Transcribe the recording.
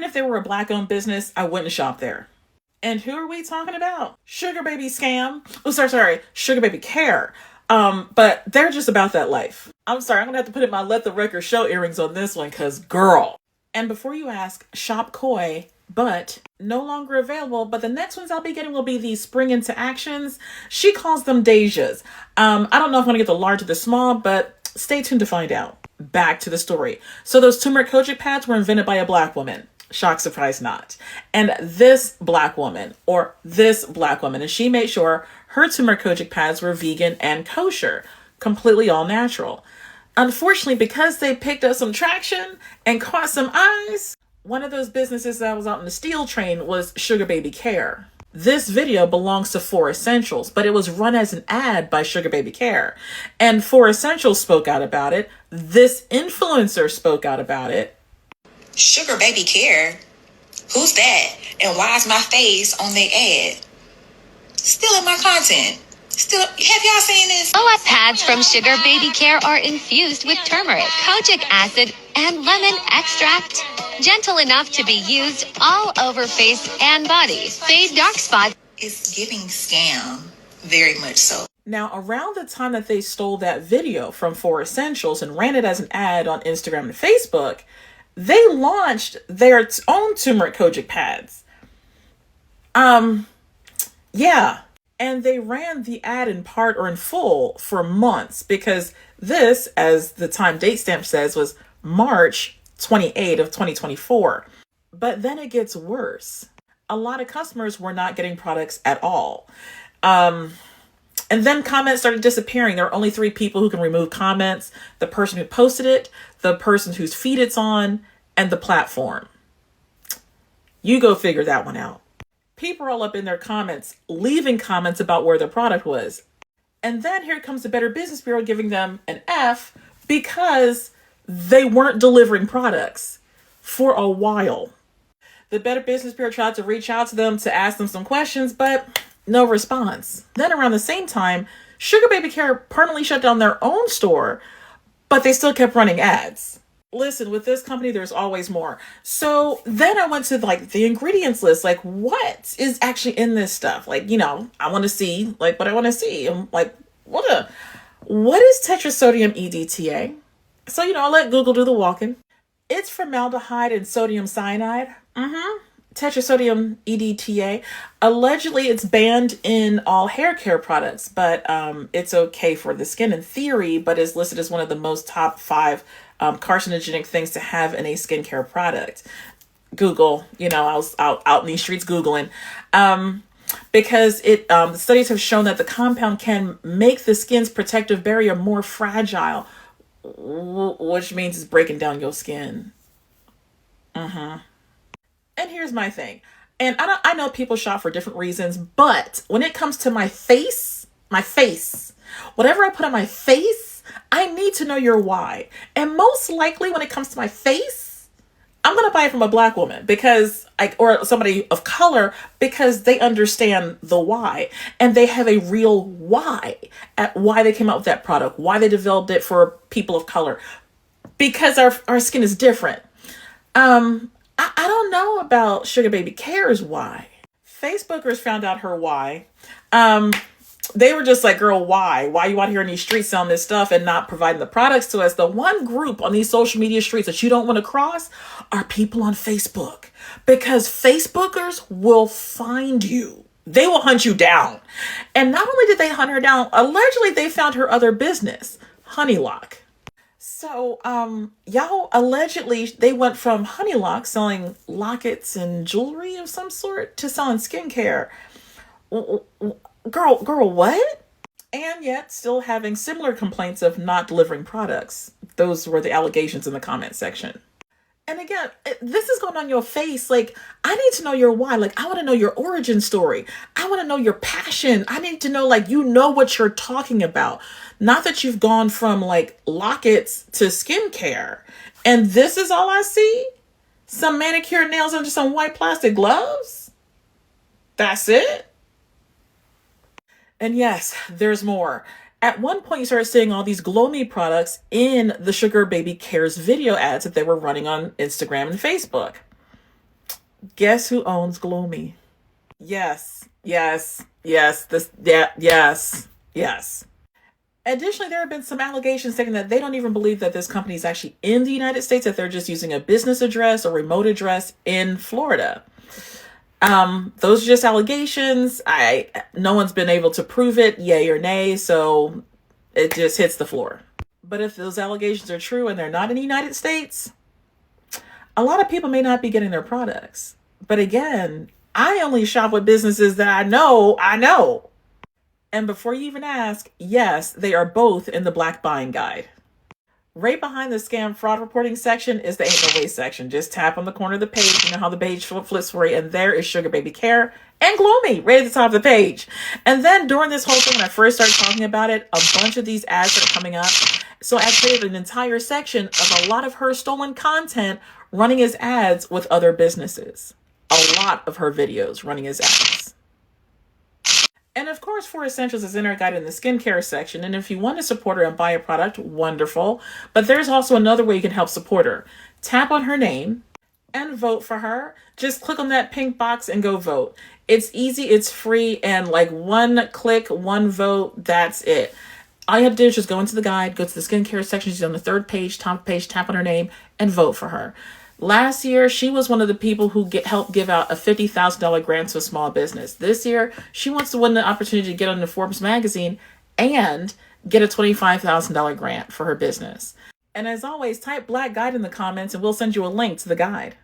even if they were a Black-owned business, I wouldn't shop there. And who are we talking about? Sugar Baby Scam. Oh, sorry. Sugar Baby Care. But they're just about that life. I'm sorry, I'm gonna have to put in my Let the Record Show earrings on this one, cause girl. And before you ask, Shop Koi, but no longer available. But the next ones I'll be getting will be these Spring Into Actions. She calls them Dejas. I don't know if I'm gonna get the large or the small, but stay tuned to find out. Back to the story. So those turmeric kojic pads were invented by a Black woman. Shock, surprise, not. And this Black woman, and she made sure her turmeric kojic pads were vegan and kosher, completely all natural. Unfortunately, because they picked up some traction and caught some eyes, one of those businesses that was out in the steel train was Sugar Baby Care. This video belongs to 4 Essentials, but it was run as an ad by Sugar Baby Care. And 4 Essentials spoke out about it. This influencer spoke out about it. Sugar Baby Care? Who's that? And why is my face on their ad? Still in my content. Have y'all seen this? OA pads from Sugar Baby Care are infused with turmeric, kojic acid, and lemon extract. Gentle enough to be used all over face and body. Fade dark spots. It's giving scam. Very much so. Now, around the time that they stole that video from 4 Essentials and ran it as an ad on Instagram and Facebook, they launched their own turmeric kojic pads. Yeah. And they ran the ad in part or in full for months because this, as the time date stamp says, was March 28 of 2024. But then it gets worse. A lot of customers were not getting products at all. And then comments started disappearing. There are only 3 people who can remove comments: the person who posted it, the person whose feed it's on, and the platform. You go figure that one out. People are all up in their comments, leaving comments about where their product was. And then here comes the Better Business Bureau giving them an F because they weren't delivering products for a while. The Better Business Bureau tried to reach out to them to ask them some questions, but no response. Then around the same time, Sugar Baby Care permanently shut down their own store, but they still kept running ads. Listen, with this company, there's always more. So then I went to the ingredients list, what is actually in this stuff? I want to see what I want to see. I'm like, what is tetrasodium EDTA? So, I let Google do the walking. It's formaldehyde and sodium cyanide. Tetrasodium EDTA. Allegedly, it's banned in all hair care products, but it's okay for the skin in theory, but is listed as one of the most top 5 carcinogenic things to have in a skincare product. Google, I was out in these streets Googling, because the studies have shown that the compound can make the skin's protective barrier more fragile, which means it's breaking down your skin. And here's my thing. And I know people shop for different reasons, but when it comes to my face, whatever I put on my face, I need to know your why. And most likely when it comes to my face, I'm going to buy it from a Black woman or somebody of color, because they understand the why and they have a real why at why they came out with that product, why they developed it for people of color, because our skin is different. I don't know about Sugar Baby Care's why. Facebookers found out her why. They were just like, girl, why? Why you out here in these streets selling this stuff and not providing the products to us? The one group on these social media streets that you don't want to cross are people on Facebook, because Facebookers will find you. They will hunt you down. And not only did they hunt her down, allegedly they found her other business, Honeylock. So, y'all, allegedly they went from Honeylock selling lockets and jewelry of some sort to selling skincare. Girl, what? And yet still having similar complaints of not delivering products. Those were the allegations in the comment section. And again, this is going on your face. I need to know your why. I want to know your origin story. I want to know your passion. I need to know, what you're talking about. Not that you've gone from lockets to skincare. And this is all I see? Some manicured nails under some white plastic gloves? That's it? And yes, there's more. At one point, you started seeing all these Glow Me products in the Sugar Baby Care's video ads that they were running on Instagram and Facebook. Guess who owns Gloomy? Yes, yes, yes, yes, yes. Additionally, there have been some allegations saying that they don't even believe that this company is actually in the United States, that they're just using a business address or remote address in Florida. Those are just allegations. No one's been able to prove it, yay or nay, so it just hits the floor. But if those allegations are true and they're not in the United States, a lot of people may not be getting their products. But again, I only shop with businesses that I know. And before you even ask, yes, they are both in the Black Buying Guide. Right behind the scam fraud reporting section is the Ain't No Way section. Just tap on the corner of the page. You know how the page flips for you, and there is Sugar Baby Care and Gloomy right at the top of the page. And then during this whole thing, when I first started talking about it, a bunch of these ads are coming up. So I created an entire section of a lot of her stolen content running as ads with other businesses. A lot of her videos running as ads. And of course, for essentials is in our guide in the skincare section. And if you want to support her and buy a product, wonderful. But there's also another way you can help support her. Tap on her name and vote for her. Just click on that pink box and go vote. It's easy, it's free, and like one click, one vote, that's it. All you have to do is just go into the guide, go to the skincare section. She's on the third page, top page, tap on her name, and vote for her. Last year, she was one of the people who helped give out a $50,000 grant to a small business. This year, she wants to win the opportunity to get on the Forbes magazine and get a $25,000 grant for her business. And as always, type Black Guide in the comments and we'll send you a link to the guide.